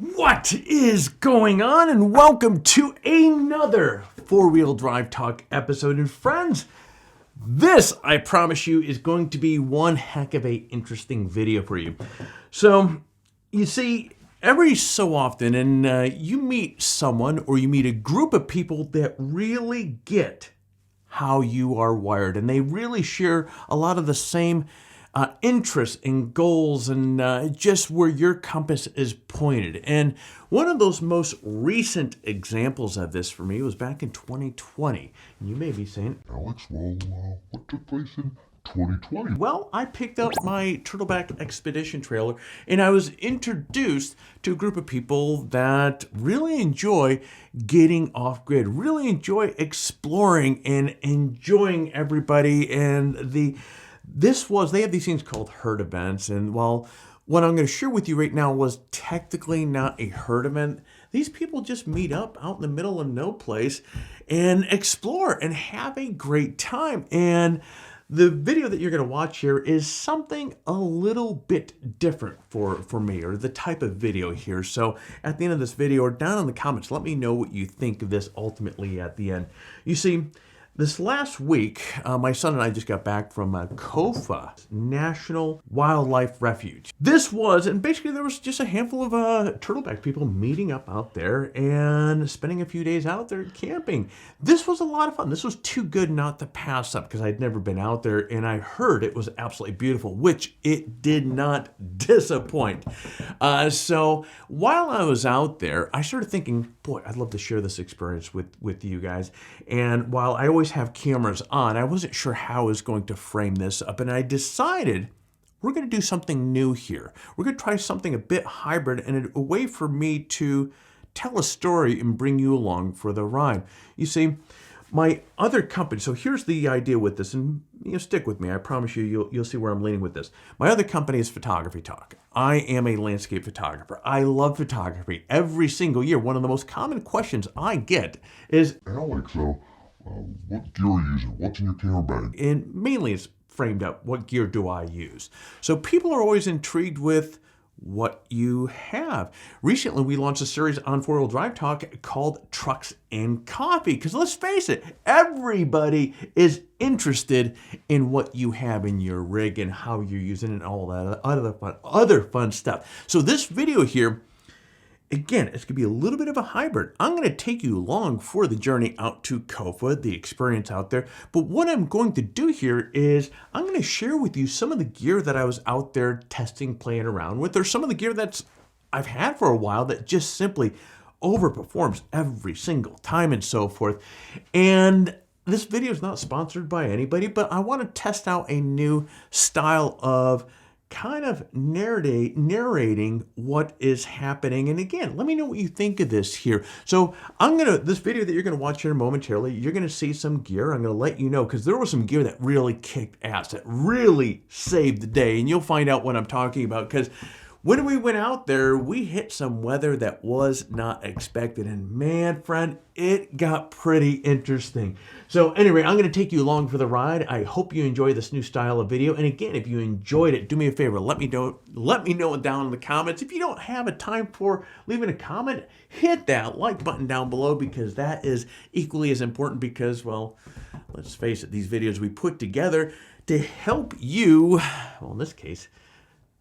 What is going on? And welcome to another four-wheel drive talk episode. And friends, this, I promise you, is going to be one heck of a interesting video for you. So, you see, every so often, and you meet someone or you meet a group of people that really get how you are wired, and they really share a lot of the same interests and goals and just where your compass is pointed. And one of those most recent examples of this for me was back in 2020. And you may be saying, Alex, what took place in 2020? Well, I picked up my Turtleback expedition trailer and I was introduced to a group of people that really enjoy getting off grid, really enjoy exploring and enjoying everybody. And they have these things called herd events. And while what I'm going to share with you right now was technically not a herd event, these people just meet up out in the middle of no place and explore and have a great time. And the video that you're going to watch here is something a little bit different for me, or the type of video here. So at the end of this video or down in the comments, let me know what you think of this ultimately at the end. You see, this last week, my son and I just got back from Kofa National Wildlife Refuge. And basically there was just a handful of turtleback people meeting up out there and spending a few days out there camping. This was a lot of fun. This was too good not to pass up because I'd never been out there, and I heard it was absolutely beautiful, which it did not disappoint. So while I was out there, I started thinking, boy, I'd love to share this experience with you guys. And while I always have cameras on, I wasn't sure how I was going to frame this up, and I decided we're going to do something new here. We're going to try something a bit hybrid and a way for me to tell a story and bring you along for the ride. You see, my other company, so here's the idea with this, and stick with me. I promise you'll see where I'm leaning with this. My other company is Photography Talk. I am a landscape photographer. I love photography. Every single year, one of the most common questions I get is, Alex, what gear are you using? What's in your camera bag? And mainly it's framed up, what gear do I use? So people are always intrigued with what you have. Recently, we launched a series on four-wheel drive talk called Trucks and Coffee, because let's face it, everybody is interested in what you have in your rig and how you're using it and all that other fun stuff. So this video here, again, it's going to be a little bit of a hybrid. I'm going to take you along for the journey out to Kofa, the experience out there. But what I'm going to do here is I'm going to share with you some of the gear that I was out there testing, playing around with, or some of the gear that's I've had for a while that just simply overperforms every single time and so forth. And this video is not sponsored by anybody, but I want to test out a new style of kind of narrating what is happening. And again, let me know what you think of this here. So this video that you're going to watch here momentarily, you're going to see some gear. I'm going to let you know, because there was some gear that really kicked ass, that really saved the day. And you'll find out what I'm talking about, because when we went out there, we hit some weather that was not expected. And man, friend, it got pretty interesting. So anyway, I'm going to take you along for the ride. I hope you enjoy this new style of video. And again, if you enjoyed it, do me a favor. Let me know down in the comments. If you don't have a time for leaving a comment, hit that like button down below, because that is equally as important, because, well, let's face it, these videos we put together to help you, well, in this case,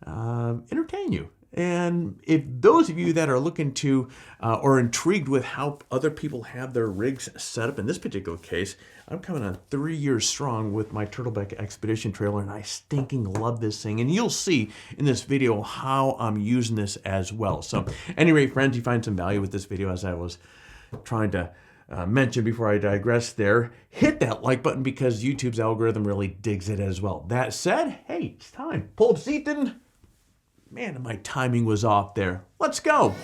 entertain you. And if those of you that are looking to or intrigued with how other people have their rigs set up, in this particular case, I'm coming on 3 years strong with my Turtleback expedition trailer, and I stinking love this thing. And you'll see in this video how I'm using this as well. So anyway, friends, you find some value with this video, as I was trying to mention before I digress there, hit that like button, because YouTube's algorithm really digs it as well. That said, hey, it's time. Pull up seat and man, my timing was off there. Let's go.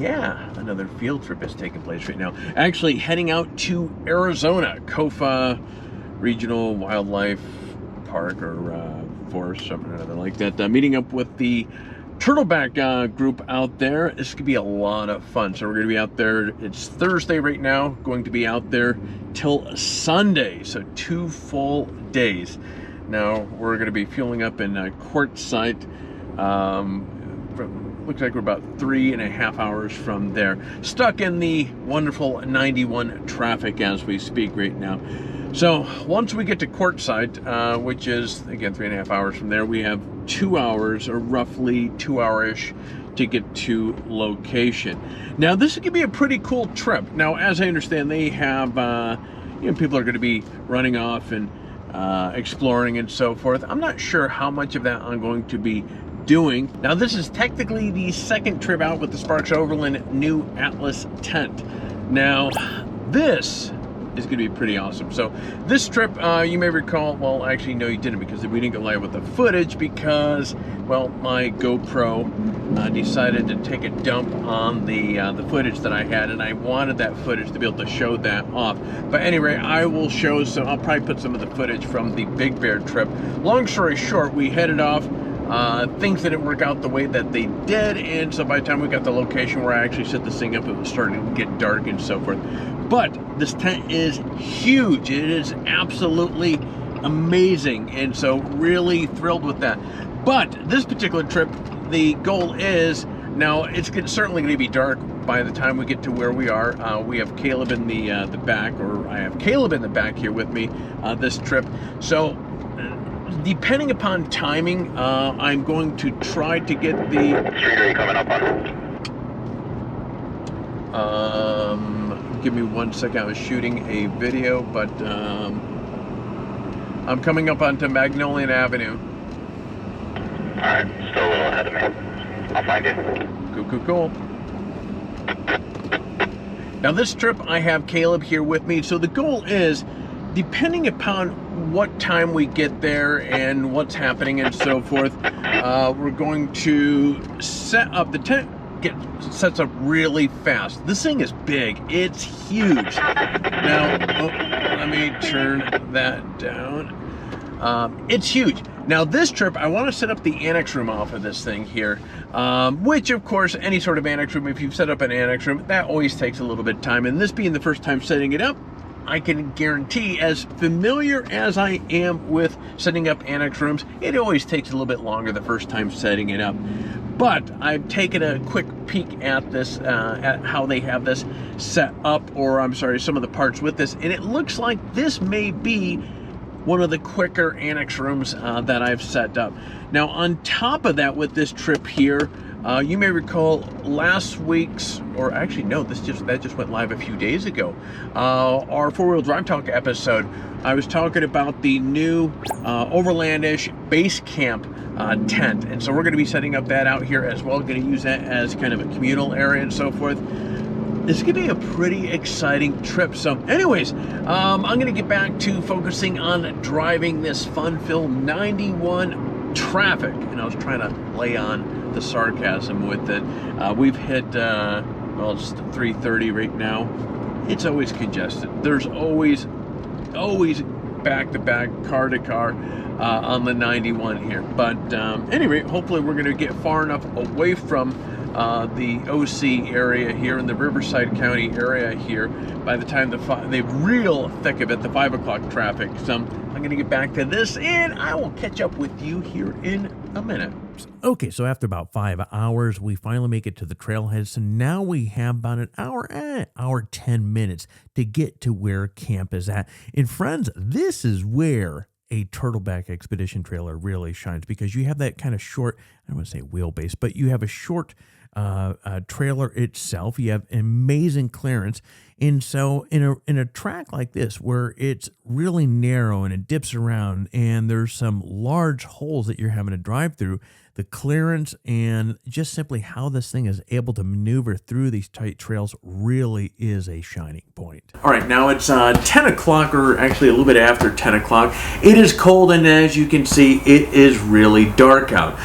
Yeah, another field trip is taking place right now. Actually heading out to Arizona, Kofa Regional Wildlife Park, or forest, something or other like that. Meeting up with the Turtleback group out there. This could be a lot of fun. So we're going to be out there. It's Thursday right now. Going to be out there till Sunday. So 2 full days. Now we're going to be fueling up in Quartzsite. Looks like we're about 3.5 hours from there. Stuck in the wonderful 91 traffic as we speak right now. So once we get to Quartzsite, which is again 3.5 hours from there, we have 2 hours, or roughly 2 hour-ish, to get to location. Now this is going to be a pretty cool trip. Now, as I understand, they have people are going to be running off and exploring and so forth. I'm not sure how much of that I'm going to be doing. Now this is technically the second trip out with the Sparks Overland new Atlas tent. Now this is going to be pretty awesome. So this trip, you may recall, well actually no you didn't, because we didn't go live with the footage because, well, my GoPro decided to take a dump on the footage that I had, and I wanted that footage to be able to show that off. But anyway, I will show, so I'll probably put some of the footage from the Big Bear trip. Long story short, we headed off. Things didn't work out the way that they did, and so by the time we got the location where I actually set this thing up, it was starting to get dark and so forth. But this tent is huge. It is absolutely amazing, and so really thrilled with that. But this particular trip, the goal is, now it's certainly going to be dark by the time we get to where we are. We have Caleb in the back, or I have Caleb in the back here with me this trip. So depending upon timing, I'm going to try to get the... Street are you coming up on? Give me 1 second. I was shooting a video, but I'm coming up onto Magnolia Avenue. Alright, still a little ahead of me. I'll find you. Cool. Now this trip, I have Caleb here with me, so the goal is, depending upon what time we get there and what's happening and so forth, we're going to set up the tent. Sets up really fast. This thing is big. It's huge. Now, let me turn that down. It's huge. Now this trip, I want to set up the annex room off of this thing here, which of course, any sort of annex room, if you've set up an annex room, that always takes a little bit of time. And this being the first time setting it up, I can guarantee, as familiar as I am with setting up annex rooms, it always takes a little bit longer the first time setting it up. But I've taken a quick peek at this, at how they have this set up, or I'm sorry, some of the parts with this, and it looks like this may be one of the quicker annex rooms that I've set up. Now, on top of that, with this trip here, you may recall last week's, or actually no, that just went live a few days ago, our four-wheel drive talk episode. I was talking about the new Overlandish base camp tent, and so we're going to be setting up that out here as well. Going to use that as kind of a communal area and so forth. This is going to be a pretty exciting trip. So anyways, I'm going to get back to focusing on driving this fun-filled 91 traffic, and I was trying to lay on the sarcasm with it. We've hit, well, it's 3:30 right now. It's always congested. There's always back-to-back, car-to-car on the 91 here. But anyway, hopefully we're going to get far enough away from the OC area here in the Riverside County area here by the time the real thick of it, the 5 o'clock traffic. So I'm going to get back to this, and I will catch up with you here in a minute. Okay, so after about 5 hours, we finally make it to the trailhead. So now we have about an hour 10 minutes to get to where camp is at. And friends, this is where a Turtleback expedition trailer really shines, because you have that kind of short, I don't want to say wheelbase, but you have a short trailer itself. You have amazing clearance. And so in a track like this, where it's really narrow and it dips around and there's some large holes that you're having to drive through, the clearance and just simply how this thing is able to maneuver through these tight trails really is a shining point. All right, now it's 10 o'clock, or actually a little bit after 10 o'clock. It is cold, and as you can see, it is really dark out.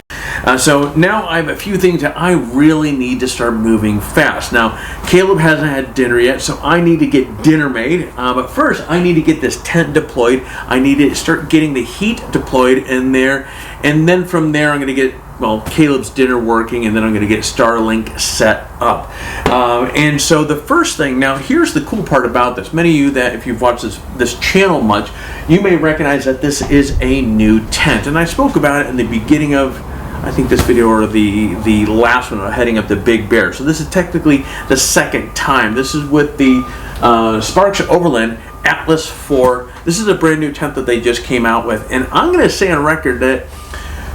So now I have a few things that I really need to start moving fast. Now, Caleb hasn't had dinner yet, so I need to get dinner made. But first, I need to get this tent deployed. I need to start getting the heat deployed in there. And then from there, I'm going to get well, Caleb's dinner working, and then I'm going to get Starlink set up. And so the first thing, now here's the cool part about this. Many of you that, if you've watched this channel much, you may recognize that this is a new tent. And I spoke about it in the beginning of, I think, this video, or the last one, heading up the Big Bear. So this is technically the second time. This is with the Sparks Overland Atlas 4. This is a brand new tent that they just came out with. And I'm going to say on record that,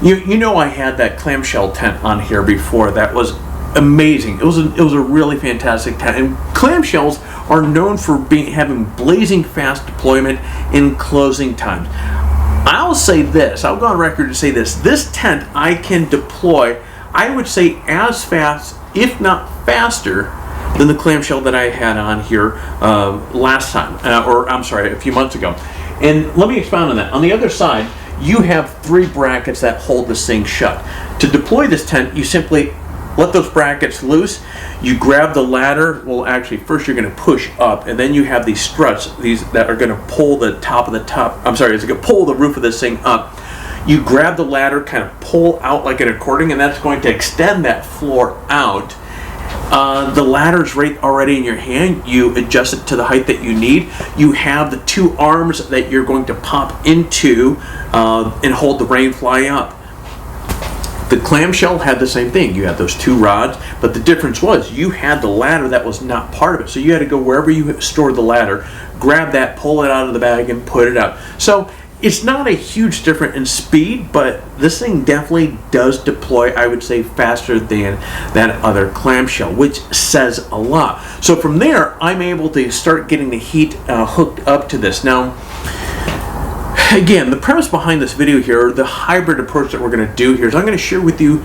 you know, I had that clamshell tent on here before. That was amazing. It was a really fantastic tent. And clamshells are known for having blazing fast deployment in closing times. I'll say this, I'll go on record to say this. This tent I can deploy, I would say, as fast, if not faster, than the clamshell that I had on here last time, or I'm sorry, a few months ago. And let me expound on that. On the other side, you have 3 brackets that hold this thing shut. To deploy this tent, you simply let those brackets loose. You grab the ladder. Well, actually, first you're going to push up, and then you have these struts, these that are going to pull the top of the top. I'm sorry, it's going to pull the roof of this thing up. You grab the ladder, kind of pull out like an accordion, and that's going to extend that floor out. The ladder's right already in your hand. You adjust it to the height that you need. You have the 2 arms that you're going to pop into and hold the rain fly up. The clamshell had the same thing. You had those 2 rods, but the difference was you had the ladder that was not part of it. So you had to go wherever you stored the ladder, grab that, pull it out of the bag, and put it out. So it's not a huge difference in speed, but this thing definitely does deploy, I would say, faster than that other clamshell, which says a lot. So from there, I'm able to start getting the heat hooked up to this. Now, again, the premise behind this video here, the hybrid approach that we're going to do here, is I'm going to share with you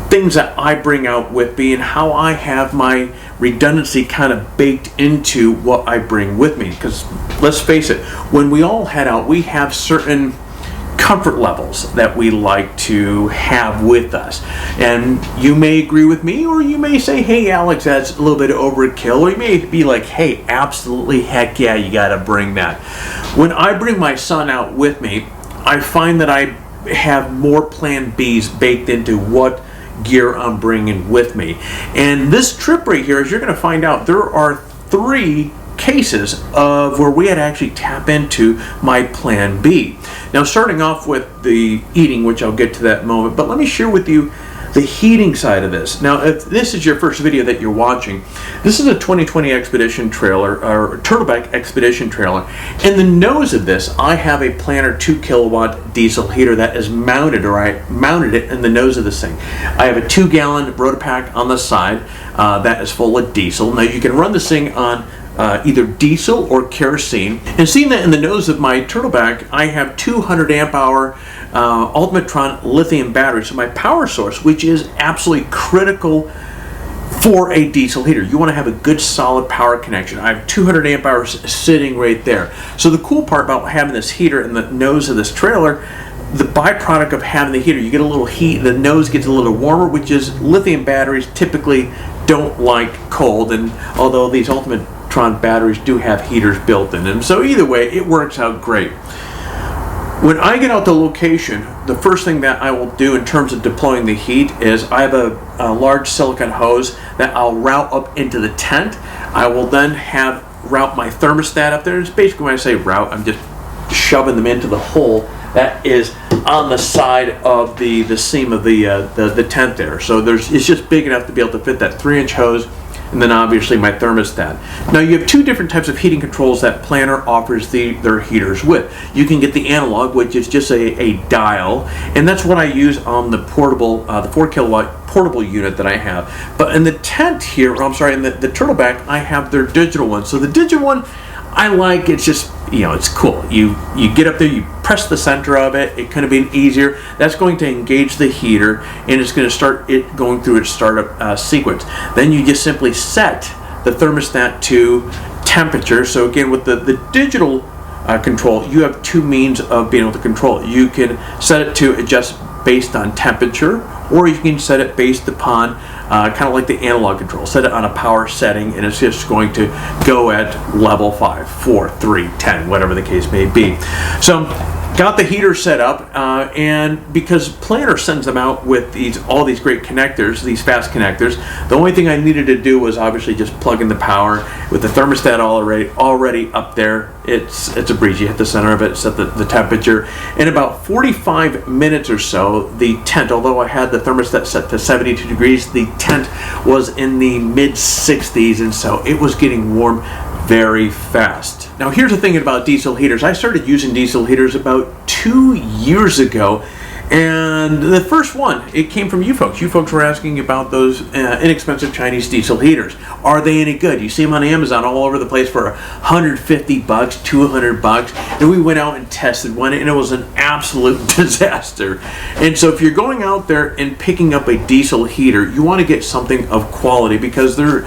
things that I bring out with me and how I have my redundancy kind of baked into what I bring with me. Because let's face it, when we all head out, we have certain comfort levels that we like to have with us. And you may agree with me, or you may say, hey Alex, that's a little bit of overkill, or you may be like, hey, absolutely, heck yeah, you got to bring that. When I bring my son out with me, I find that I have more plan Bs baked into what gear I'm bringing with me. And this trip right here, as you're going to find out, there are 3 cases of where we had to actually tap into my plan B. Now, starting off with the eating, which I'll get to that moment, but let me share with you the heating side of this. Now, if this is your first video that you're watching, this is a 2020 Expedition trailer, or Turtleback Expedition trailer. In the nose of this, I have a Planner 2 kilowatt diesel heater that is mounted, or I mounted it in the nose of this thing. I have a 2-gallon Rotopack on the side that is full of diesel. Now, you can run this thing on either diesel or kerosene. And seeing that in the nose of my Turtleback, I have 200 amp hour Ultimatron lithium battery. So my power source, which is absolutely critical for a diesel heater. You want to have a good solid power connection. I have 200 amp hours sitting right there. So the cool part about having this heater in the nose of this trailer, the byproduct of having the heater, you get a little heat, the nose gets a little warmer, which is lithium batteries typically don't like cold. And although these Ultimatron batteries do have heaters built in them, so either way, it works out great. When I get out to location, the first thing that I will do in terms of deploying the heat is I have a large silicone hose that I'll route up into the tent. I will then route my thermostat up there. It's basically when I say route, I'm just shoving them into the hole that is on the side of the seam of the tent there. So it's just big enough to be able to fit that 3-inch hose, and then obviously my thermostat. Now, you have 2 different types of heating controls that Planner offers their heaters with. You can get the analog, which is just a dial, and that's what I use on the portable, the 4 kilowatt portable unit that I have. But in the tent here, or I'm sorry, in the Turtleback, I have their digital one. So the digital one, I like. It's just, it's cool. You get up there, you press the center of it. It kind of be easier. That's going to engage the heater, and it's going to start it going through its startup sequence. Then you just simply set the thermostat to temperature. So again, with the digital control, you have 2 means of being able to control it. You can set it to adjust based on temperature, or you can set it based upon kind of like the analog control. Set it on a power setting, and it's just going to go at level 5, 4, 3, 10, whatever the case may be. So got the heater set up, and because Planner sends them out with all these great connectors, these fast connectors, the only thing I needed to do was obviously just plug in the power. With the thermostat already up there, it's a breeze. You hit the center of it, set the temperature. In about 45 minutes or so, the tent, although I had the thermostat set to 72 degrees, the tent was in the mid 60s, and so it was getting warm very fast. Now here's the thing about diesel heaters. I started using diesel heaters about 2 years ago, and the first one, it came from you folks. You folks were asking about those inexpensive Chinese diesel heaters. Are they any good? You see them on Amazon all over the place for $150, $200, and we went out and tested one, and it was an absolute disaster. And so if you're going out there and picking up a diesel heater, you want to get something of quality, because there's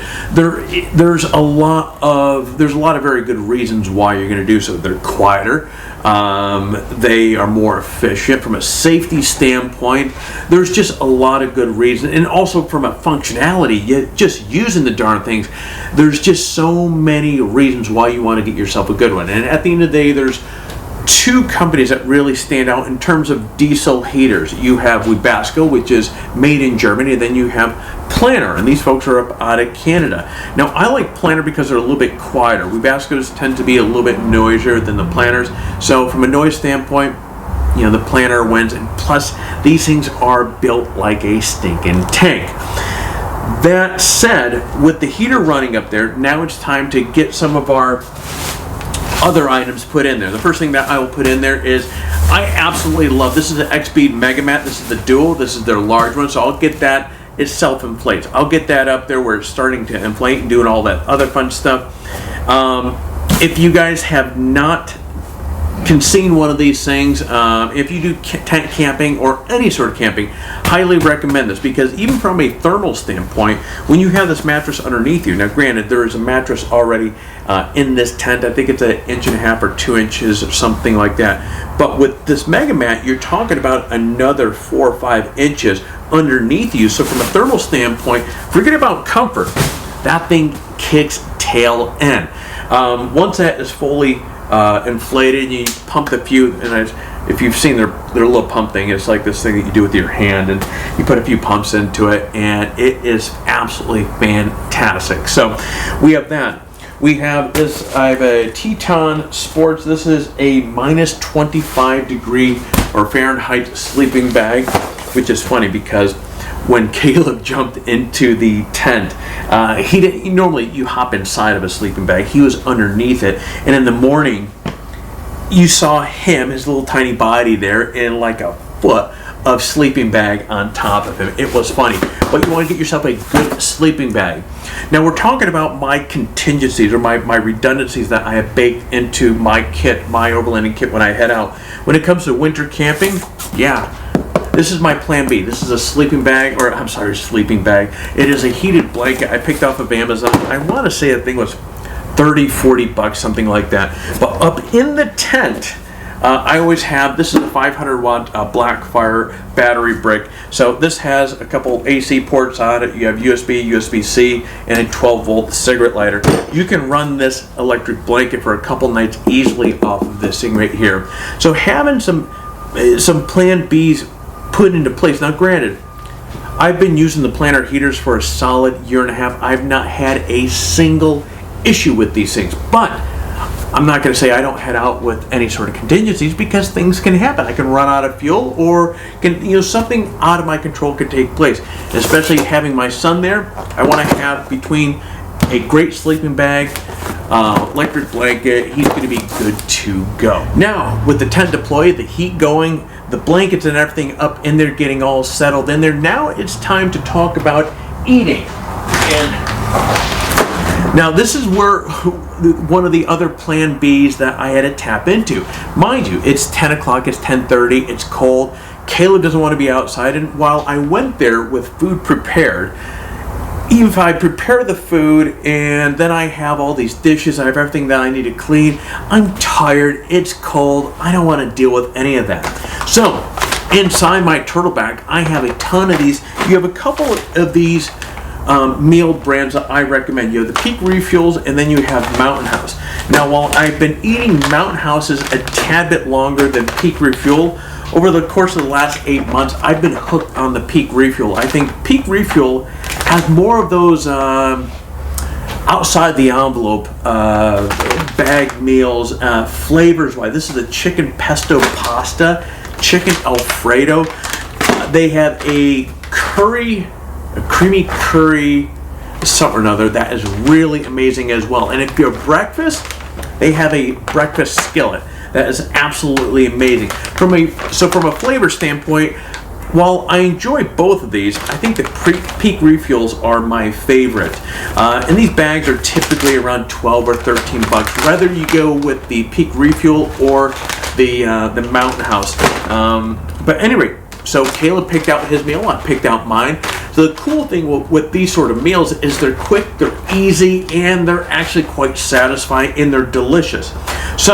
a lot of very good reasons why you're going to do so. They're quieter. They are more efficient from a safety standpoint. There's just a lot of good reasons, and also from a functionality, just using the darn things, there's just so many reasons why you want to get yourself a good one. And at the end of the day, there's two companies that really stand out in terms of diesel heaters. You have Webasto, which is made in Germany, and then you have Planner, and these folks are up out of Canada. Now, I like Planner because they're a little bit quieter. Webastos tend to be a little bit noisier than the Planners, so from a noise standpoint, the Planner wins, and plus these things are built like a stinking tank. That said, with the heater running up there, now it's time to get some of our other items put in there. The first thing that I will put in there is, I absolutely love, this is an X-Speed Mega Mat. This is the dual, this is their large one, so I'll get that. It self-inflates. I'll get that up there where it's starting to inflate and doing all that other fun stuff. If you guys have not seen one of these things, if you do tent camping or any sort of camping, highly recommend this, because even from a thermal standpoint, when you have this mattress underneath you, now granted there is a mattress already in this tent, I think it's 1.5 inches or 2 inches or something like that, but with this Mega Mat you're talking about another 4 or 5 inches underneath you. So from a thermal standpoint, forget about comfort, that thing kicks tail end. Once that is fully inflated, you pump the few, and if you've seen their little pump thing, it's like this thing that you do with your hand, and you put a few pumps into it, and it is absolutely fantastic. So we have that. We have this, I have a Teton Sports. This is a minus 25 degree or Fahrenheit sleeping bag, which is funny because when Caleb jumped into the tent, he normally you hop inside of a sleeping bag. He was underneath it, and in the morning, you saw him, his little tiny body there, in like a foot of sleeping bag on top of him. It was funny, but you want to get yourself a good sleeping bag. Now we're talking about my contingencies, or my redundancies that I have baked into my kit, my overlanding kit when I head out. When it comes to winter camping, yeah, this is my plan B. This is a sleeping bag, or I'm sorry, sleeping bag. It is a heated blanket I picked off of Amazon. I want to say that thing was $30-$40, something like that. But up in the tent, I always have, this is a 500 watt Blackfire battery brick. So this has a couple AC ports on it. You have USB, USB-C, and a 12 volt cigarette lighter. You can run this electric blanket for a couple nights easily off of this thing right here. So having some plan Bs put into place. Now granted, I've been using the Planner heaters for a solid 1.5 years. I've not had a single issue with these things, but I'm not going to say I don't head out with any sort of contingencies, because things can happen. I can run out of fuel, or something out of my control could take place. And especially having my son there, I want to have between a great sleeping bag, electric blanket, he's going to be good to go. Now, with the tent deployed, the heat going, the blankets and everything up in there getting all settled in there, now it's time to talk about eating. And now this is where one of the other plan Bs that I had to tap into. Mind you, it's 10 o'clock, it's 10:30, it's cold. Caleb doesn't want to be outside, and while I went there with food prepared, even if I prepare the food and then I have all these dishes, I have everything that I need to clean, I'm tired, it's cold, I don't want to deal with any of that. So inside my Turtleback, I have a ton of these. You have a couple of these meal brands that I recommend. You have the Peak Refuels, and then you have Mountain House. Now, while I've been eating Mountain Houses a tad bit longer than Peak Refuel, over the course of the last 8 months, I've been hooked on the Peak Refuel. I think Peak Refuel has more of those outside the envelope bag meals, flavors-wise. This is a chicken pesto pasta, chicken Alfredo. They have a creamy curry, something or another that is really amazing as well. And if you're breakfast, they have a breakfast skillet that is absolutely amazing. From a flavor standpoint, while I enjoy both of these, I think the Peak Refuels are my favorite. And these bags are typically around 12 or 13 bucks, whether you go with the Peak Refuel or the Mountain House. But anyway, so Caleb picked out his meal, I picked out mine. So the cool thing with these sort of meals is they're quick, they're easy, and they're actually quite satisfying, and they're delicious. So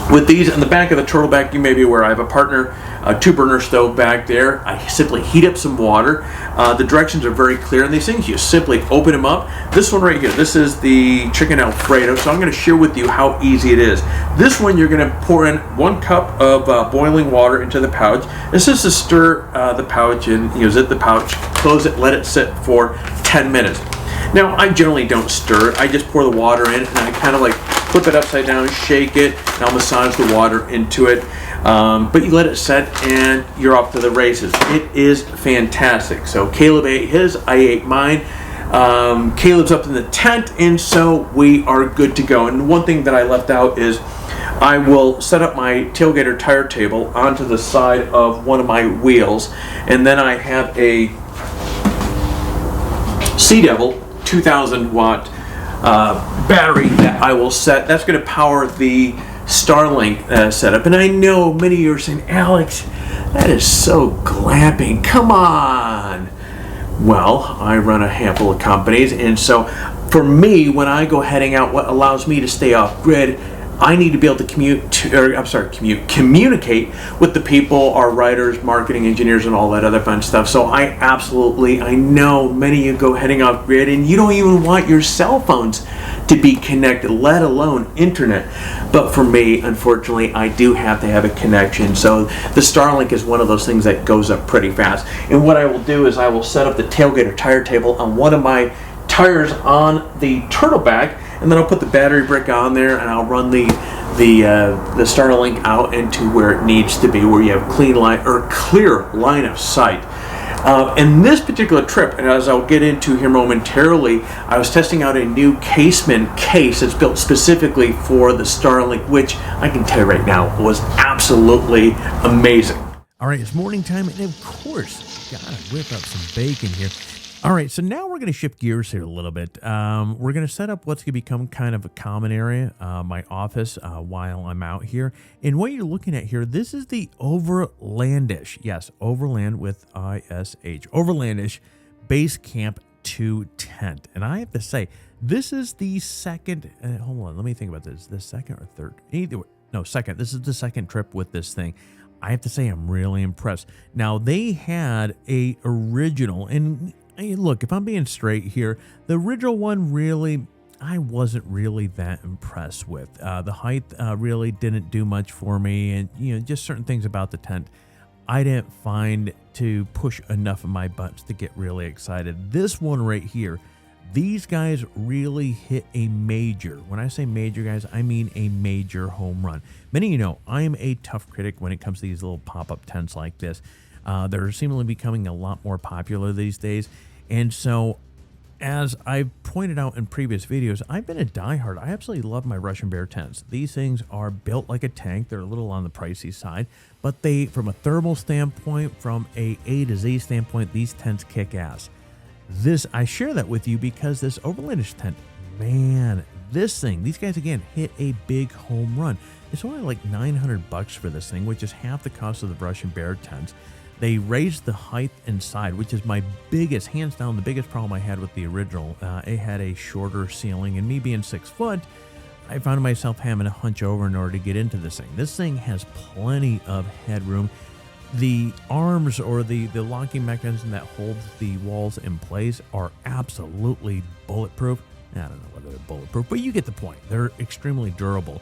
with these in the back of the Turtleback, you may be aware I have a partner, a 2-burner stove back there. I simply heat up some water. The directions are very clear on these things. You simply open them up. This one right here, this is the chicken Alfredo, so I'm going to share with you how easy it is. This one, you're going to pour in 1 cup of boiling water into the pouch. This is to stir the pouch and zip the pouch, close it, let it sit for 10 minutes. Now, I generally don't stir it. I just pour the water in, and I kind of like flip it upside down, shake it, and I'll massage the water into it. But you let it set, and you're off to the races. It is fantastic. So Caleb ate his, I ate mine. Caleb's up in the tent, and so we are good to go. And one thing that I left out is I will set up my tailgater tire table onto the side of one of my wheels, and then I have a Sea Devil 2,000 watt battery that I will set. That's going to power the Starlink setup. And I know many of you are saying, Alex, that is so glamping. Come on. Well, I run a handful of companies, and so for me, when I go heading out, what allows me to stay off grid, I need to be able to communicate with the people, our writers, marketing engineers, and all that other fun stuff. So I know many of you go heading off grid, and you don't even want your cell phones to be connected, let alone internet. But for me, unfortunately, I do have to have a connection. So the Starlink is one of those things that goes up pretty fast. And what I will do is I will set up the tailgater tire table on one of my tires on the Turtleback, and then I'll put the battery brick on there, and I'll run the Starlink out into where it needs to be, where you have clear line of sight. And this particular trip, and as I'll get into here momentarily, I was testing out a new casement case that's built specifically for the Starlink, which I can tell you right now was absolutely amazing. All right, it's morning time, and of course, gotta whip up some bacon here. All right, so now we're going to shift gears here a little bit. We're going to set up what's going to become kind of a common area, my office, while I'm out here. And what you're looking at here, this is the Overlandish, yes, Overland with ISH, Overlandish Base Camp 2 tent. And I have to say, this is the second, hold on, let me think about this, the second or third, either way, no, second, this is the second trip with this thing. I have to say, I'm really impressed. Now, they had a original, and look, if I'm being straight here, the original one really, I wasn't really that impressed with. The height really didn't do much for me, and just certain things about the tent I didn't find to push enough of my buttons to get really excited. This one right here, these guys really hit a major. When I say major, guys, I mean a major home run. Many of you know I am a tough critic when it comes to these little pop-up tents like this. They're seemingly becoming a lot more popular these days. And so, as I've pointed out in previous videos, I've been a diehard. I absolutely love my Russian Bear tents. These things are built like a tank. They're a little on the pricey side, but they, from a thermal standpoint, from a to Z standpoint, these tents kick ass. I share that with you because this Overlandish tent, man, this thing, these guys again hit a big home run. It's only like $900 for this thing, which is half the cost of the Russian Bear tents. They raised the height inside, which is my biggest, hands down, the biggest problem I had with the original. It had a shorter ceiling, and me being 6 foot, I found myself having to hunch over in order to get into this thing. This thing has plenty of headroom. the arms or the locking mechanism that holds the walls in place are absolutely bulletproof. I don't know whether they're bulletproof, but you get the point. They're extremely durable.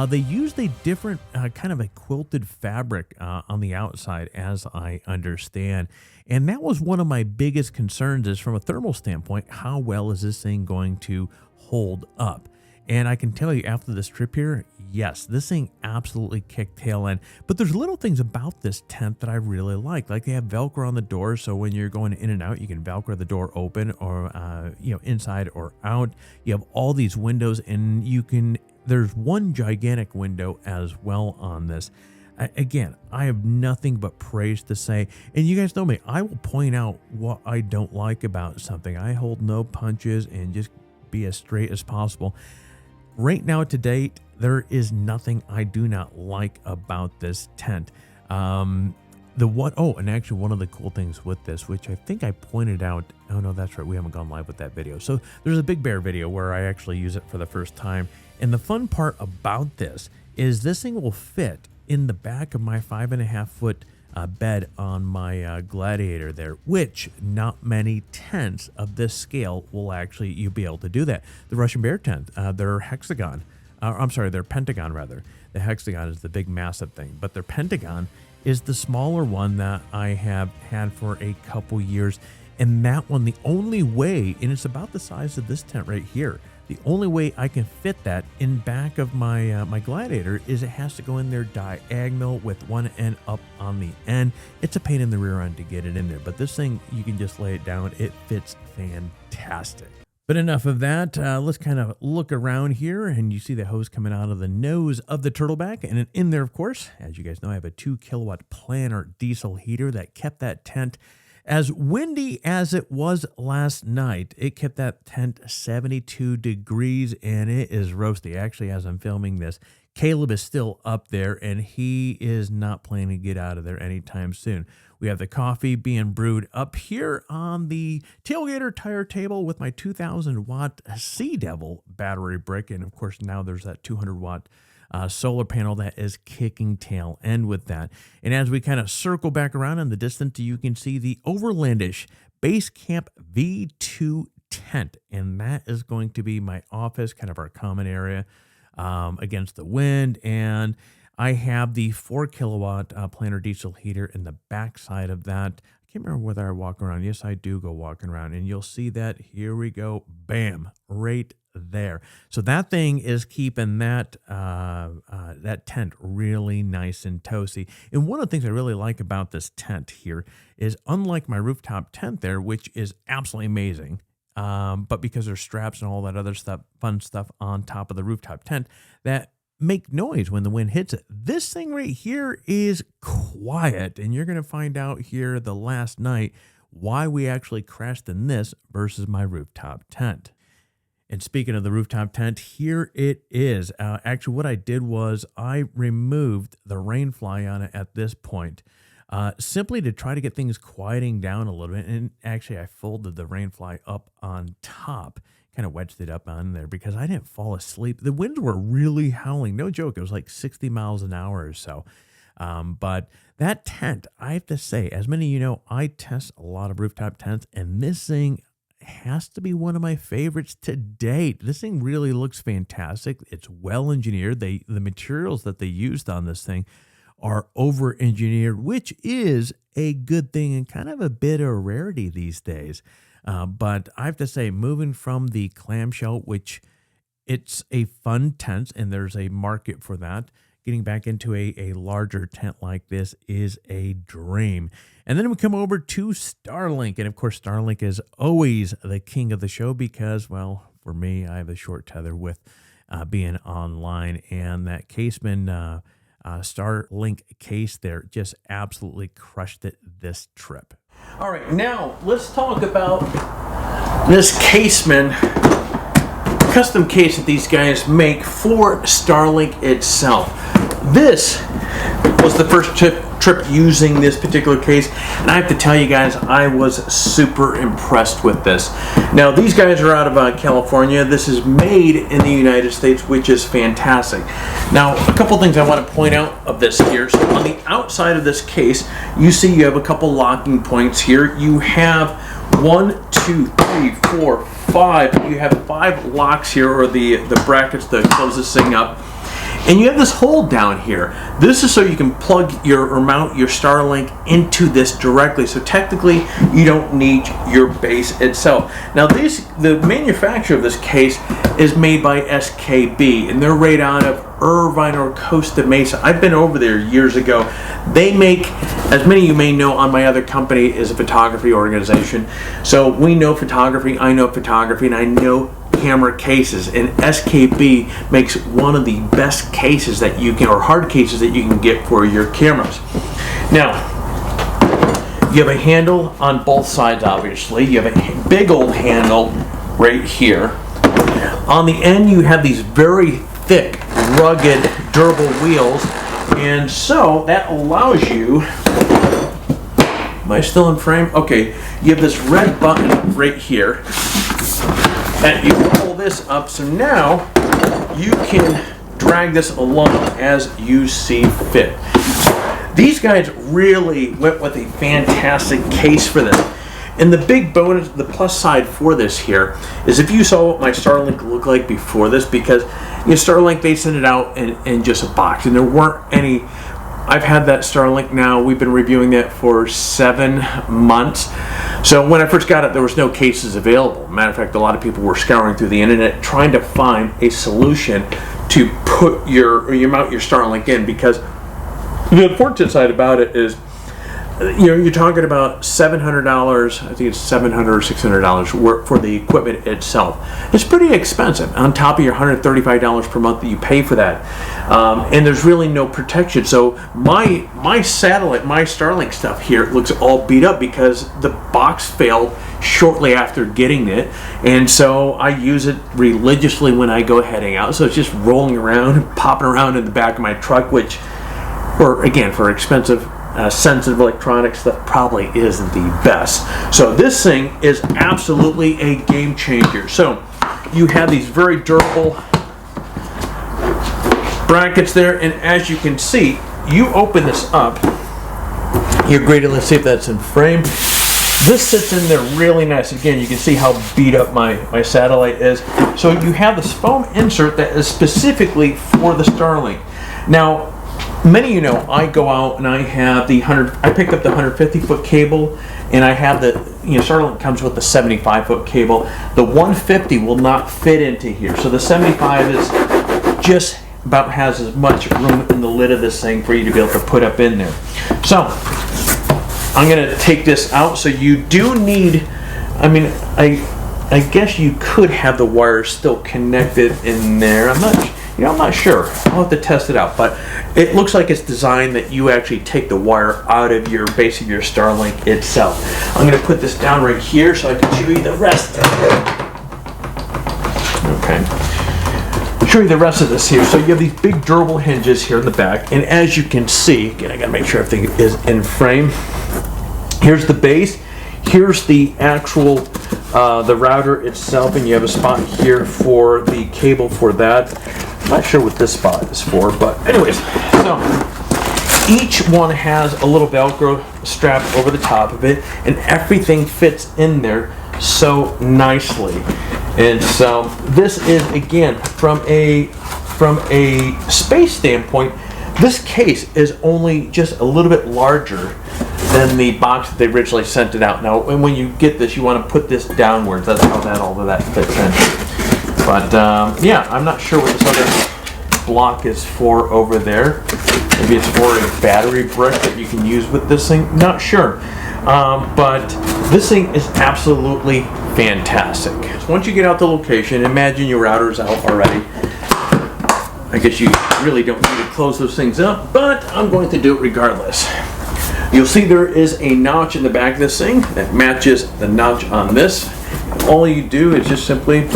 They used a different kind of a quilted fabric on the outside, as I understand. And that was one of my biggest concerns, is from a thermal standpoint, how well is this thing going to hold up? And I can tell you, after this trip here, yes, this thing absolutely kicked tail end. But there's little things about this tent that I really like. Like, they have Velcro on the door, so when you're going in and out, you can Velcro the door open, or inside or out. You have all these windows, and there's one gigantic window as well on this. Again, I have nothing but praise to say. And you guys know me, I will point out what I don't like about something. I hold no punches and just be as straight as possible. Right now, to date, there is nothing I do not like about this tent. And actually, one of the cool things with this, which I think I pointed out, oh no, that's right, we haven't gone live with that video. So there's a Big Bear video where I actually use it for the first time. And the fun part about this is this thing will fit in the back of my 5.5 foot bed on my Gladiator there, which not many tents of this scale will actually, you'll be able to do that. The Russian Bear tent, their hexagon, their pentagon rather. The hexagon is the big massive thing, but their pentagon is the smaller one that I have had for a couple years. And that one, the only way, and it's about the size of this tent right here, the only way I can fit that in back of my my Gladiator is it has to go in there diagonal with one end up on the end. It's a pain in the rear end to get it in there, but this thing, you can just lay it down. It fits fantastic. But enough of that. Let's kind of look around here, and you see the hose coming out of the nose of the Turtleback. And in there, of course, as you guys know, I have a 2 kilowatt planar diesel heater that kept that tent as windy as it was last night. It kept that tent 72 degrees, and it is roasty. Actually, as I'm filming this, Caleb is still up there, and he is not planning to get out of there anytime soon. We have the coffee being brewed up here on the tailgater tire table with my 2,000 watt Sea Devil battery brick. And of course, now there's that 200 watt solar panel that is kicking tail end with that. And as we kind of circle back around in the distance, you can see the Overlandish Base Camp V2 tent. And that is going to be my office, kind of our common area against the wind. And I have the 4 kilowatt planar diesel heater in the back side of that. I can't remember whether I walk around. Yes, I do go walking around, and you'll see that. Here we go. Bam, right there. So that thing is keeping that that tent really nice and toasty. And one of the things I really like about this tent here is, unlike my rooftop tent there, which is absolutely amazing, but because there's straps and all that other stuff, fun stuff on top of the rooftop tent that make noise when the wind hits it, this thing right here is quiet. And you're going to find out here the last night why we actually crashed in this versus my rooftop tent. And speaking of the rooftop tent, here it is. Actually, what I did was I removed the rain fly on it at this point, simply to try to get things quieting down a little bit. And actually, I folded the rain fly up on top, kind of wedged it up on there because I didn't fall asleep. The winds were really howling. No joke. It was like 60 miles an hour or so. But that tent, I have to say, as many of you know, I test a lot of rooftop tents, and this thing has to be one of my favorites to date. This thing really looks fantastic. It's well engineered. The materials that they used on this thing are over engineered, which is a good thing and kind of a bit of a rarity these days. But I have to say, moving from the clamshell, which it's a fun tent and there's a market for that, getting back into a larger tent like this is a dream. And then we come over to Starlink. And of course, Starlink is always the king of the show because, well, for me, I have a short tether with being online. And that Caseman Starlink case there just absolutely crushed it this trip. All right, now let's talk about this Caseman custom case that these guys make for Starlink itself. this was the first trip using this particular case, and I have to tell you guys, I was super impressed with this. Now, these guys are out of California. This is made in the United States, which is fantastic. Now, a couple things I want to point out of this here. So on the outside of this case, you see you have a couple locking points here. You have 1, 2, 3, 4, 5. You have 5 locks here, or the brackets to close this thing up. And you have this hole down here. This is so you can plug or mount your Starlink into this directly. So technically, you don't need your base itself. Now, the manufacturer of this case is made by SKB, and they're right out of Irvine or Costa Mesa. I've been over there years ago. They make, as many of you may know, on my other company is a photography organization. So we know photography, I know photography, and I know camera cases, and SKB makes one of the best cases that you can, or hard cases that you can get for your cameras. Now, you have a handle on both sides, obviously. You have a big old handle right here. On the end, you have these very thick, rugged, durable wheels, and so that allows you, am I still in frame? Okay, you have this red button right here, and you pull this up, so now you can drag this along as you see fit. These guys really went with a fantastic case for this. And the big bonus, the plus side for this here, is if you saw what my Starlink looked like before this, because Starlink, they sent it out in just a box, and there weren't any. I've had that Starlink now, we've been reviewing that for 7 months. So when I first got it, there was no cases available. Matter of fact, a lot of people were scouring through the internet trying to find a solution to put mount your Starlink in, because the unfortunate side about it is, you're talking about $700, I think it's $700 or $600 for the equipment itself. It's pretty expensive on top of your $135 per month that you pay for that. And there's really no protection. So my satellite, my Starlink stuff here looks all beat up because the box failed shortly after getting it. And so I use it religiously when I go heading out. So it's just rolling around, popping around in the back of my truck, which, for expensive sensitive electronics, that probably isn't the best. So this thing is absolutely a game changer. So you have these very durable brackets there, and as you can see, you open this up. You're great. Let's see if that's in frame. This sits in there really nice. Again, you can see how beat up my satellite is. So you have this foam insert that is specifically for the Starlink. Now, many of you know I go out and I have I picked up the 150-foot cable, and I have Starlink comes with the 75-foot cable. The 150 will not fit into here, so the 75 is just about has as much room in the lid of this thing for you to be able to put up in there. So I'm going to take this out. So you do need, I guess you could have the wires still connected in there. I'm not sure. I'll have to test it out, but it looks like it's designed that you actually take the wire out of your base of your Starlink itself. I'm going to put this down right here so I can show you the rest. Okay. Show you the rest of this here. So you have these big durable hinges here in the back, and as you can see, again, I got to make sure everything is in frame. Here's the base. Here's the actual the router itself, and you have a spot here for the cable for that. I'm not sure what this spot is for, but anyways, so each one has a little Velcro strap over the top of it, and everything fits in there so nicely. And so this is, again, from a space standpoint, this case is only just a little bit larger than the box that they originally sent it out. Now, when you get this, you want to put this downwards. That's how all of that fits in. But yeah, I'm not sure what this other block is for over there. Maybe it's for a battery brick that you can use with this thing. Not sure. But this thing is absolutely fantastic. Once you get out the location, imagine your router's out already. I guess you really don't need to close those things up, but I'm going to do it regardless. You'll see there is a notch in the back of this thing that matches the notch on this. All you do is just simply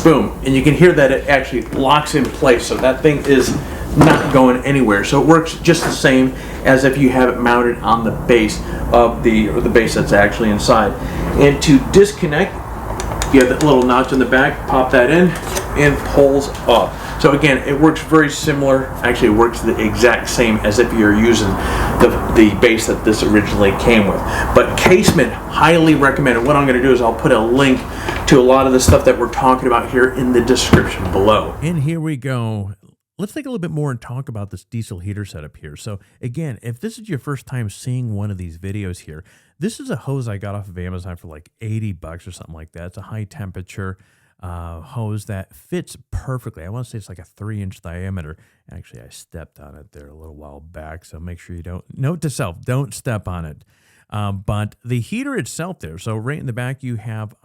boom, and you can hear that it actually locks in place. So that thing is not going anywhere. So it works just the same as if you have it mounted on the base of the base that's actually inside. And to disconnect, you have that little notch in the back, pop that in, and pulls up. So again, it works very similar. Actually, it works the exact same as if you're using the base that this originally came with. But casement, highly recommended. What I'm going to do is I'll put a link to a lot of the stuff that we're talking about here in the description below. And here we go. Let's take a little bit more and talk about this diesel heater setup here. So again, if this is your first time seeing one of these videos here, this is a hose I got off of Amazon for like $80 or something like that. It's a high temperature hose that fits perfectly. I want to say it's like a 3-inch diameter. Actually, I stepped on it there a little while back, so make sure you don't, note to self, don't step on it. But the heater itself there, so right in the back I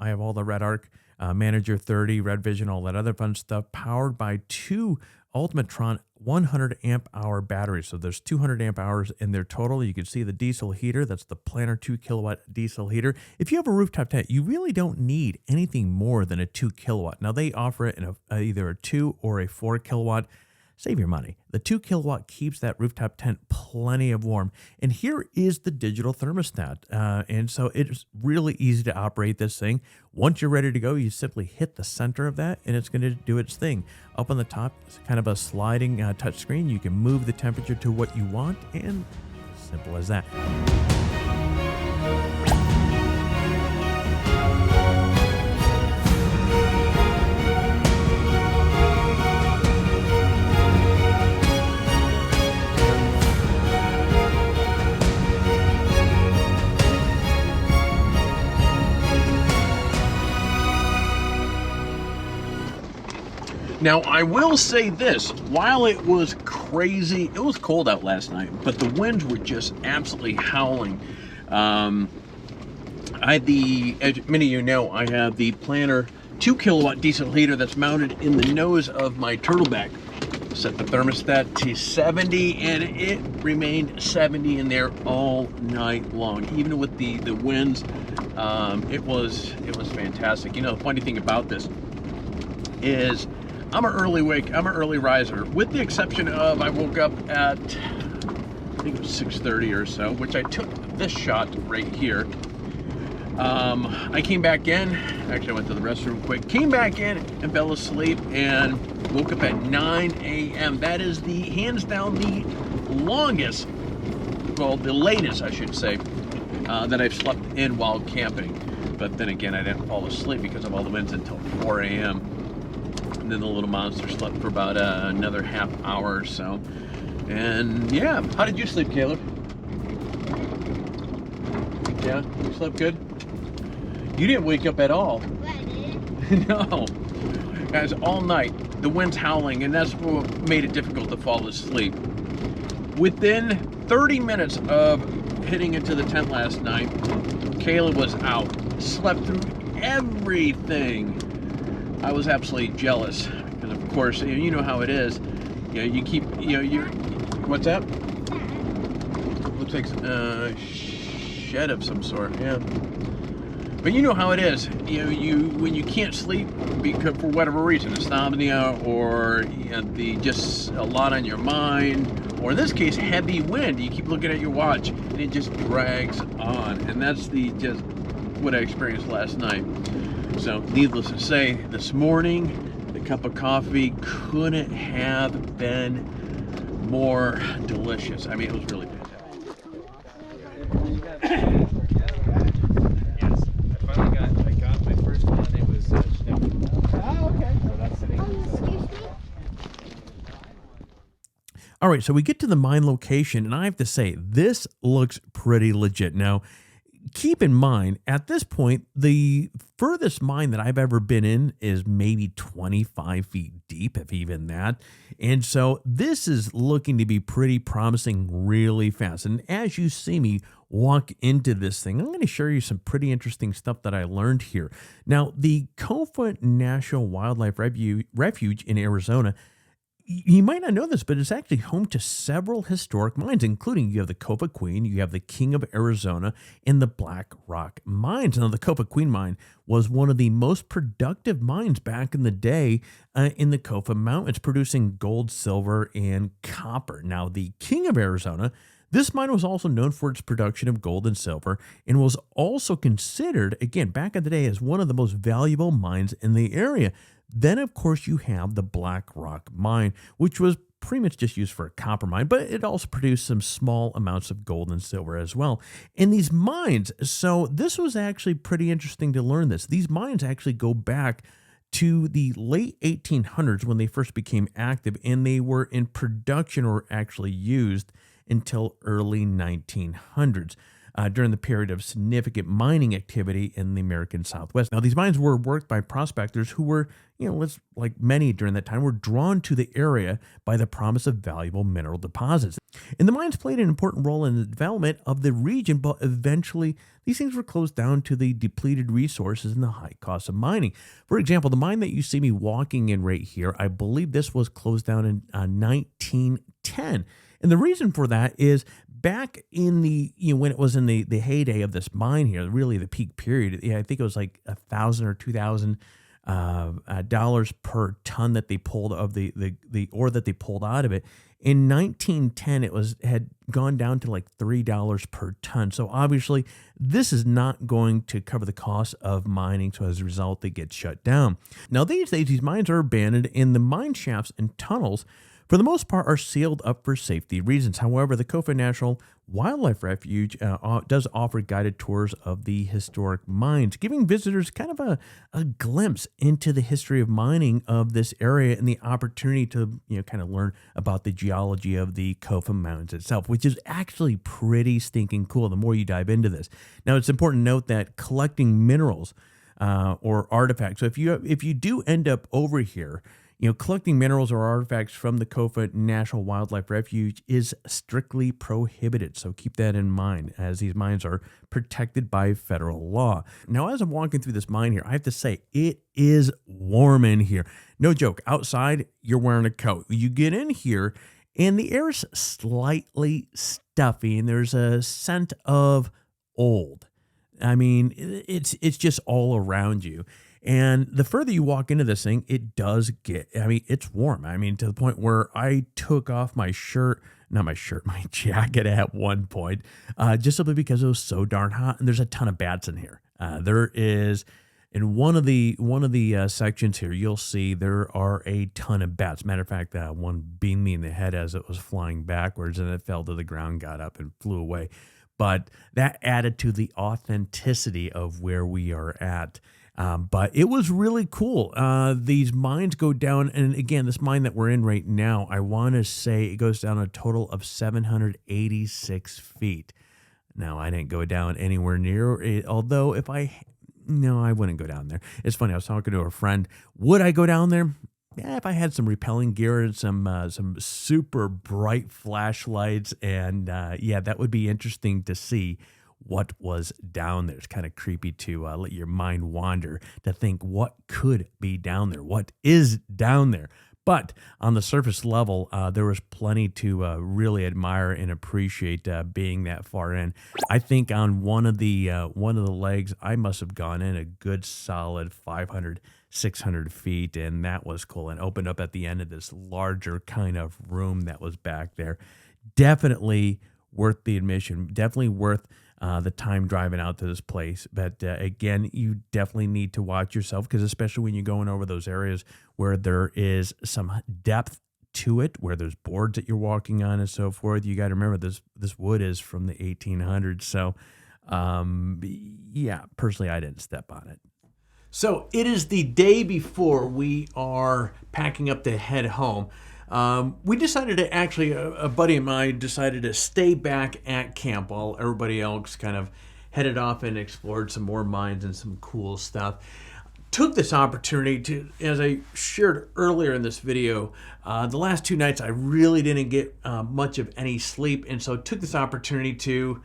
have all the Red Arc Manager 30, Red Vision, all that other fun stuff, powered by 2 Ultimatron 100 amp hour batteries. So there's 200 amp hours in there total. You can see the diesel heater. That's the Planner 2 kilowatt diesel heater. If you have a rooftop tent, you really don't need anything more than a 2 kilowatt. Now they offer it in either a 2 or a 4 kilowatt. Save your money. The 2 kilowatt keeps that rooftop tent plenty of warm. And here is the digital thermostat. And so it's really easy to operate this thing. Once you're ready to go, you simply hit the center of that and it's going to do its thing. Up on the top, it's kind of a sliding touch screen. You can move the temperature to what you want, and simple as that. Now, I will say this, while it was crazy, it was cold out last night, but the winds were just absolutely howling. As many of you know, I have the Planner 2 kilowatt diesel heater that's mounted in the nose of my Turtleback. Set the thermostat to 70, and it remained 70 in there all night long, even with the winds. It was fantastic. You know, the funny thing about this is I'm an early riser, with the exception of I woke up at, I think it was 6:30 or so, which I took this shot right here. I came back in, actually I went to the restroom quick, came back in and fell asleep and woke up at 9 a.m. That is hands down the longest, well, the latest I should say, that I've slept in while camping. But then again, I didn't fall asleep because of all the winds until 4 a.m. And then the little monster slept for about another half hour or so. And yeah, how did you sleep, Caleb? Yeah, you slept good? You didn't wake up at all. No. Guys, all night, the wind's howling, and that's what made it difficult to fall asleep. Within 30 minutes of hitting into the tent last night, Caleb was out, slept through everything. I was absolutely jealous because, of course, you know how it is. You know, you keep, you know, you're. What's that? Looks like a shed of some sort. Yeah. But you know how it is. You know, when you can't sleep because for whatever reason, insomnia or just a lot on your mind, or in this case, heavy wind. You keep looking at your watch and it just drags on, and that's just what I experienced last night. So, needless to say, this morning, the cup of coffee couldn't have been more delicious. I mean, it was really fantastic. Yes, I finally got my first one. It was Oh, okay. so that's the Excuse me? All right, so we get to the mine location, and I have to say, this looks pretty legit. Now, keep in mind, at this point, the furthest mine that I've ever been in is maybe 25 feet deep, if even that. And so this is looking to be pretty promising really fast. And as you see me walk into this thing, I'm going to show you some pretty interesting stuff that I learned here. Now, the Kofa National Wildlife Refuge in Arizona, You might not know this, but it's actually home to several historic mines, including you have the Kofa Queen, you have the King of Arizona, and the Black Rock mines. Now, the Kofa Queen mine was one of the most productive mines back in the day in the Kofa Mountains, producing gold, silver, and copper. Now, the King of Arizona, this mine was also known for its production of gold and silver and was also considered, again, back in the day, as one of the most valuable mines in the area. Then, of course, you have the Black Rock mine, which was pretty much just used for a copper mine, but it also produced some small amounts of gold and silver as well. And these mines, so this was actually pretty interesting to learn this. These mines actually go back to the late 1800s when they first became active, and they were in production or actually used until early 1900s. During the period of significant mining activity in the American Southwest. Now, these mines were worked by prospectors who were, like many during that time, were drawn to the area by the promise of valuable mineral deposits. And the mines played an important role in the development of the region, but eventually these things were closed down to the depleted resources and the high cost of mining. For example, the mine that you see me walking in right here, I believe this was closed down in 1910. And the reason for that is back in the, when it was in the heyday of this mine here, really the peak period, I think it was like $1,000 or $2,000 dollars per ton that they pulled of the ore that they pulled out of it. In 1910, had gone down to like $3 per ton. So obviously, this is not going to cover the cost of mining. So as a result, they get shut down. Now these days, these mines are abandoned, and the mine shafts and tunnels, for the most part, are sealed up for safety reasons. However, the Kofa National Wildlife Refuge does offer guided tours of the historic mines, giving visitors kind of a glimpse into the history of mining of this area and the opportunity to kind of learn about the geology of the Kofa Mountains itself, which is actually pretty stinking cool the more you dive into this. Now, it's important to note that collecting minerals or artifacts, so if you do end up over here, collecting minerals or artifacts from the Kofa National Wildlife Refuge is strictly prohibited. So keep that in mind, as these mines are protected by federal law. Now, as I'm walking through this mine here, I have to say it is warm in here. No joke. Outside, you're wearing a coat. You get in here, and the air is slightly stuffy, and there's a scent of old. I mean, it's just all around you. And the further you walk into this thing, it does get, it's warm. To the point where I took off my jacket at one point, just simply because it was so darn hot. And there's a ton of bats in here. There is, in one of the sections here, you'll see there are a ton of bats. Matter of fact, one beamed me in the head as it was flying backwards, and it fell to the ground, got up, and flew away. But that added to the authenticity of where we are at. But it was really cool. These mines go down, and again, this mine that we're in right now, I want to say it goes down a total of 786 feet. Now, I didn't go down anywhere near it, although I wouldn't go down there. It's funny, I was talking to a friend. Would I go down there? Yeah, if I had some repelling gear and some super bright flashlights, and that would be interesting to see what was down there. It's kind of creepy to let your mind wander to think what could be down there, what is down there. But on the surface level, there was plenty to really admire and appreciate being that far in. I think on one of the legs, I must have gone in a good solid 500, 600 feet, and that was cool, and opened up at the end of this larger kind of room that was back there. Definitely worth the admission, definitely worth the time driving out to this place. But again, you definitely need to watch yourself, because especially when you're going over those areas where there is some depth to it, where there's boards that you're walking on and so forth, you got to remember this wood is from the 1800s. So personally, I didn't step on it. So it is the day before we are packing up to head home. We decided to a buddy of mine decided to stay back at camp while everybody else kind of headed off and explored some more mines and some cool stuff. Took this opportunity to, as I shared earlier in this video, the last 2 nights I really didn't get much of any sleep, and so took this opportunity to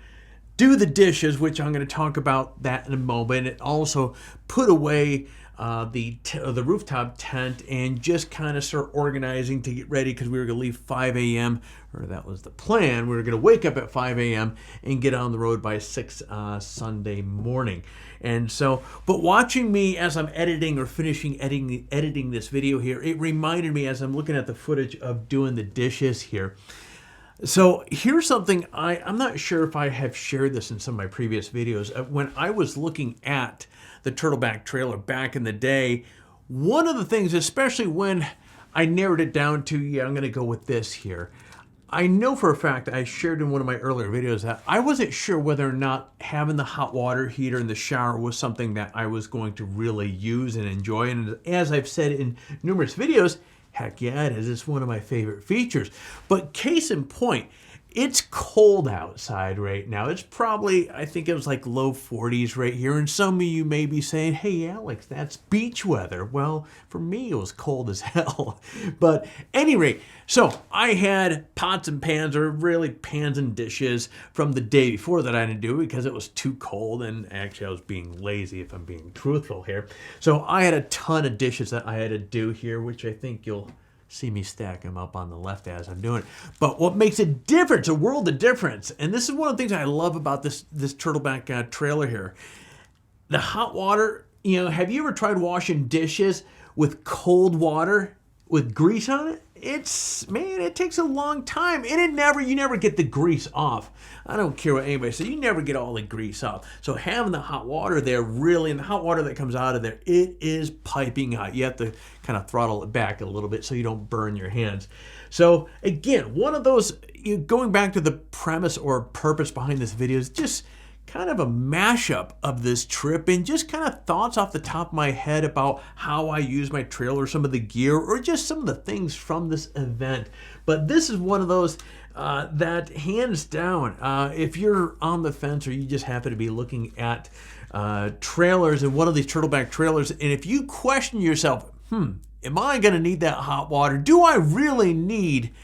do the dishes, which I'm going to talk about that in a moment. It also put away the rooftop tent and just kind of start organizing to get ready because we were going to leave 5 a.m. or that was the plan. We were going to wake up at 5 a.m. and get on the road by 6 Sunday morning. And so, but watching me as I'm editing or finishing editing this video here, it reminded me as I'm looking at the footage of doing the dishes here. So here's something I'm not sure if I have shared this in some of my previous videos. When I was looking at the Turtleback trailer back in the day, one of the things, especially when I narrowed it down to, yeah, I'm going to go with this here. I know for a fact, I shared in one of my earlier videos that I wasn't sure whether or not having the hot water heater in the shower was something that I was going to really use and enjoy. And as I've said in numerous videos, heck yeah, it is. It's one of my favorite features. But case in point, it's cold outside right now. It's probably, I think it was like low 40s right here. And some of you may be saying, hey, Alex, that's beach weather. Well, for me, it was cold as hell. But anyway, so I had pots and pans, or really pans and dishes from the day before that I didn't do because it was too cold. And actually, I was being lazy if I'm being truthful here. So I had a ton of dishes that I had to do here, which I think you'll see me stack them up on the left as I'm doing it. But what makes a difference, a world of difference, and this is one of the things I love about this Turtleback trailer here. The hot water, have you ever tried washing dishes with cold water with grease on it? It takes a long time, and you never get the grease off. I don't care what anybody says, you never get all the grease off. So having the hot water there, really, and the hot water that comes out of there, it is piping hot. You have to kind of throttle it back a little bit so you don't burn your hands. So again, one of those, going back to the premise or purpose behind this video is just kind of a mashup of this trip and just kind of thoughts off the top of my head about how I use my trailer, some of the gear, or just some of the things from this event. But this is one of those that hands down, if you're on the fence or you just happen to be looking at trailers and one of these Turtleback trailers, and if you question yourself, am I going to need that hot water? Do I really need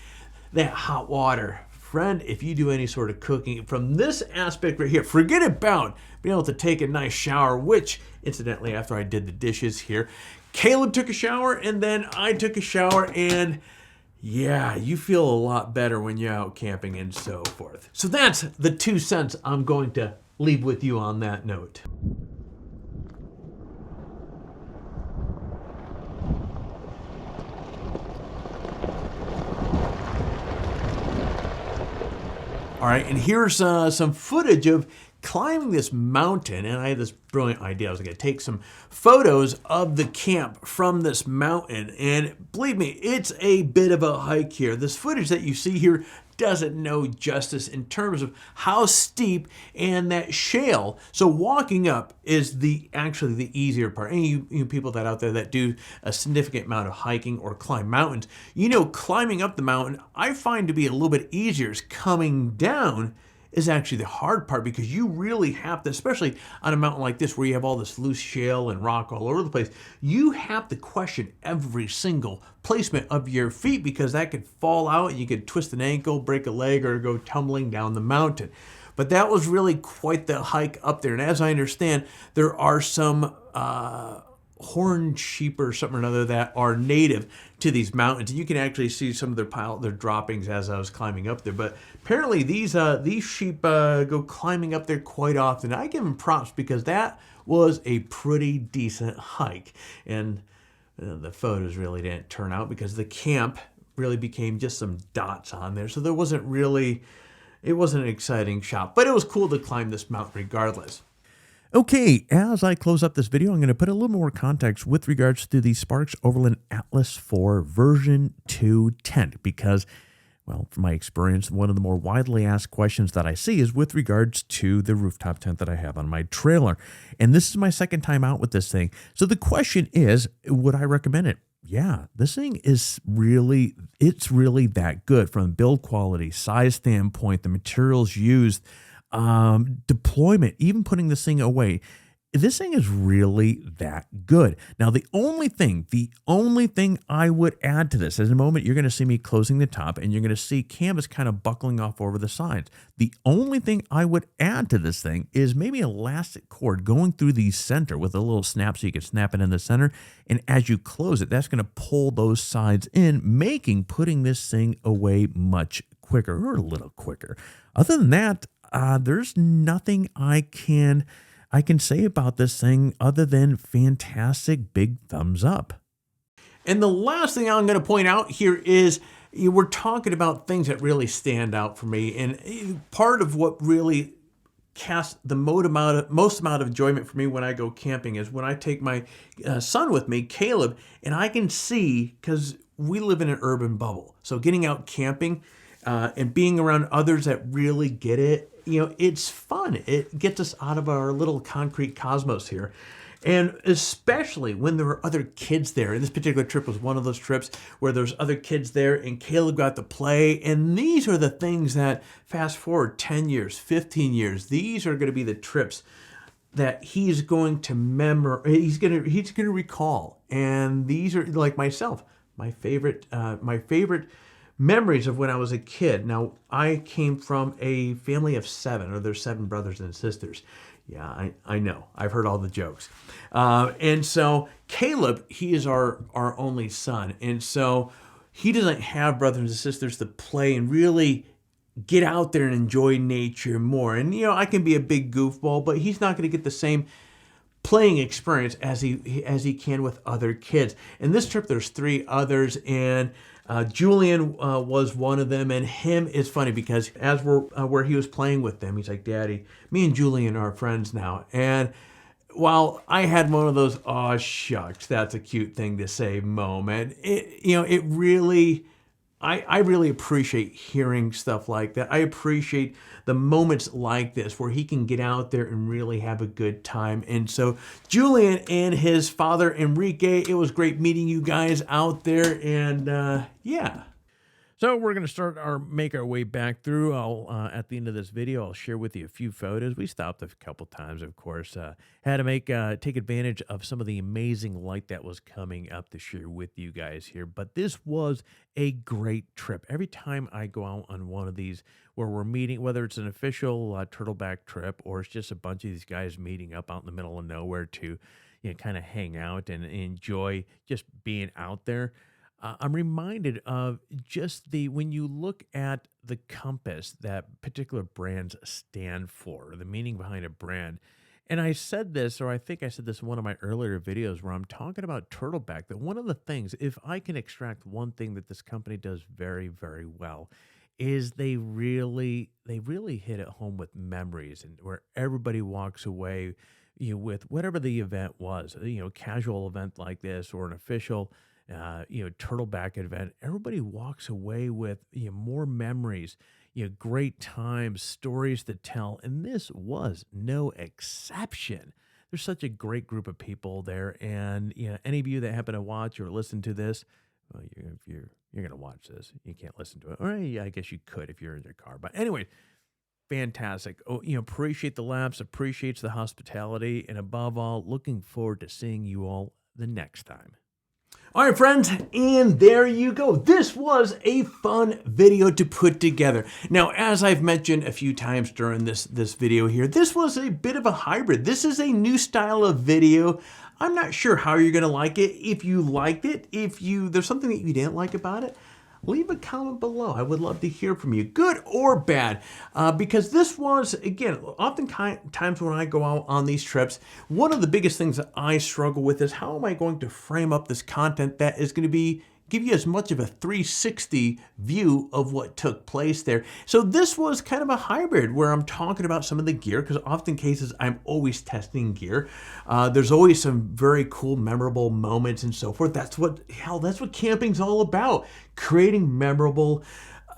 that hot water? Friend, if you do any sort of cooking from this aspect right here, forget about being able to take a nice shower, which incidentally, after I did the dishes here, Caleb took a shower and then I took a shower, and yeah, you feel a lot better when you're out camping and so forth. So that's the 2 cents I'm going to leave with you on that note. All right, and here's some footage of climbing this mountain, and I had this brilliant idea. I was going to take some photos of the camp from this mountain, and believe me, it's a bit of a hike here. This footage that you see here doesn't know justice in terms of how steep and that shale. So walking up is actually the easier part. Any you people that out there that do a significant amount of hiking or climb mountains, climbing up the mountain I find to be a little bit easier. Coming down is actually the hard part, because you really have to, especially on a mountain like this where you have all this loose shale and rock all over the place, you have to question every single placement of your feet, because that could fall out and you could twist an ankle, break a leg, or go tumbling down the mountain. But that was really quite the hike up there. And as I understand, there are some horned sheep or something or another that are native to these mountains, and you can actually see some of their droppings as I was climbing up there. But apparently these sheep go climbing up there quite often. I give them props, because that was a pretty decent hike, and the photos really didn't turn out because the camp really became just some dots on there, so it wasn't an exciting shot, but it was cool to climb this mountain regardless. Okay, as I close up this video, I'm going to put a little more context with regards to the Sparks Overland Atlas 4 version 2 tent, because, well, from my experience, one of the more widely asked questions that I see is with regards to the rooftop tent that I have on my trailer. And this is my second time out with this thing. So the question is, would I recommend it? Yeah, this thing is really that good from build quality, size standpoint, the materials used, deployment, even putting this thing away. this thing is really that good. Now, the only thing I would add to this, as in a moment, you're going to see me closing the top and you're going to see canvas kind of buckling off over the sides. The only thing I would add to this thing is maybe elastic cord going through the center with a little snap so you can snap it in the center. And as you close it, that's going to pull those sides in, making putting this thing away much quicker, or a little quicker. Other than that, there's nothing I can say about this thing other than fantastic, big thumbs up. And the last thing I'm going to point out here is we're talking about things that really stand out for me. And part of what really casts the most amount of enjoyment for me when I go camping is when I take my son with me, Caleb, and I can see, because we live in an urban bubble. So getting out camping and being around others that really get it, it's fun. It gets us out of our little concrete cosmos here. And especially when there were other kids there. And this particular trip was one of those trips where there's other kids there and Caleb got to play. And these are the things that, fast forward 10 years, 15 years, these are going to be the trips that he's going to he's going to recall. And these are, like myself, my favorite memories of when I was a kid. Now, I came from a family of 7, or there's 7 brothers and sisters. Yeah, I know. I've heard all the jokes. And so Caleb, he is our only son. And so he doesn't have brothers and sisters to play and really get out there and enjoy nature more. And, I can be a big goofball, but he's not going to get the same playing experience as he can with other kids. And this trip, there's 3 others, and Julian was one of them, and him is funny because as we're where he was playing with them, he's like, "Daddy, me and Julian are friends now." And while I had one of those, "Oh shucks, that's a cute thing to say" moment, it really, I really appreciate hearing stuff like that. I appreciate the moments like this where he can get out there and really have a good time. And so Julian and his father, Enrique, it was great meeting you guys out there. And yeah. So we're going to make our way back through. At the end of this video, I'll share with you a few photos. We stopped a couple times, of course. Had to take advantage of some of the amazing light that was coming up to share with you guys here. But this was a great trip. Every time I go out on one of these where we're meeting, whether it's an official Turtleback trip or it's just a bunch of these guys meeting up out in the middle of nowhere to kind of hang out and enjoy just being out there, I'm reminded of just when you look at the compass that particular brands stand for, the meaning behind a brand. And I said this, or I think I said this in one of my earlier videos where I'm talking about Turtleback, that one of the things, if I can extract one thing that this company does very, very well, is they really hit it home with memories, and where everybody walks away with whatever the event was, casual event like this or an official Turtleback event, everybody walks away with more memories, great times, stories to tell, and this was no exception. There's such a great group of people there, and any of you that happen to watch or listen to this, well, if you're gonna watch this, you can't listen to it, or I guess you could if you're in your car. But anyway, fantastic. Appreciate the laughs, appreciates the hospitality, and above all, looking forward to seeing you all the next time. All right, friends, and there you go. This was a fun video to put together. Now, as I've mentioned a few times during this video here, this was a bit of a hybrid. This is a new style of video. I'm not sure how you're going to like it. If you liked it, there's something that you didn't like about it, leave a comment below. I would love to hear from you, good or bad, because this was, again, oftentimes when I go out on these trips, one of the biggest things that I struggle with is how am I going to frame up this content that is going to give you as much of a 360 view of what took place there. So this was kind of a hybrid where I'm talking about some of the gear, because often cases I'm always testing gear. There's always some very cool, memorable moments and so forth. That's what camping's all about. Creating memorable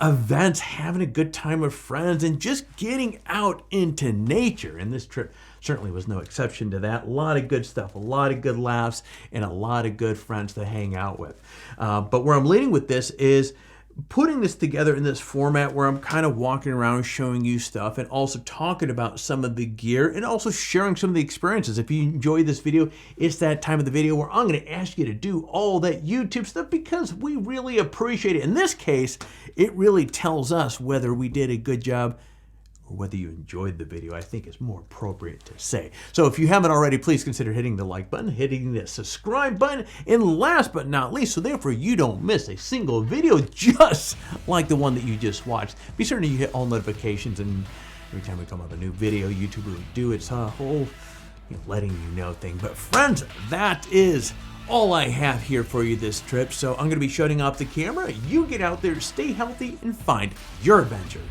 events, having a good time with friends, and just getting out into nature. And this trip certainly was no exception to that. A lot of good stuff, a lot of good laughs, and a lot of good friends to hang out with. But where I'm leading with this is putting this together in this format where I'm kind of walking around showing you stuff and also talking about some of the gear and also sharing some of the experiences. If you enjoy this video, it's that time of the video where I'm going to ask you to do all that YouTube stuff because we really appreciate it. In this case, it really tells us whether we did a good job or whether you enjoyed the video, I think is more appropriate to say. So if you haven't already, please consider hitting the like button, hitting the subscribe button, and last but not least, so therefore you don't miss a single video just like the one that you just watched, be certain you hit all notifications, and every time we come up with a new video, YouTube will do its whole letting you know thing. But friends, that is all I have here for you this trip. So I'm going to be shutting off the camera. You get out there, stay healthy, and find your adventure.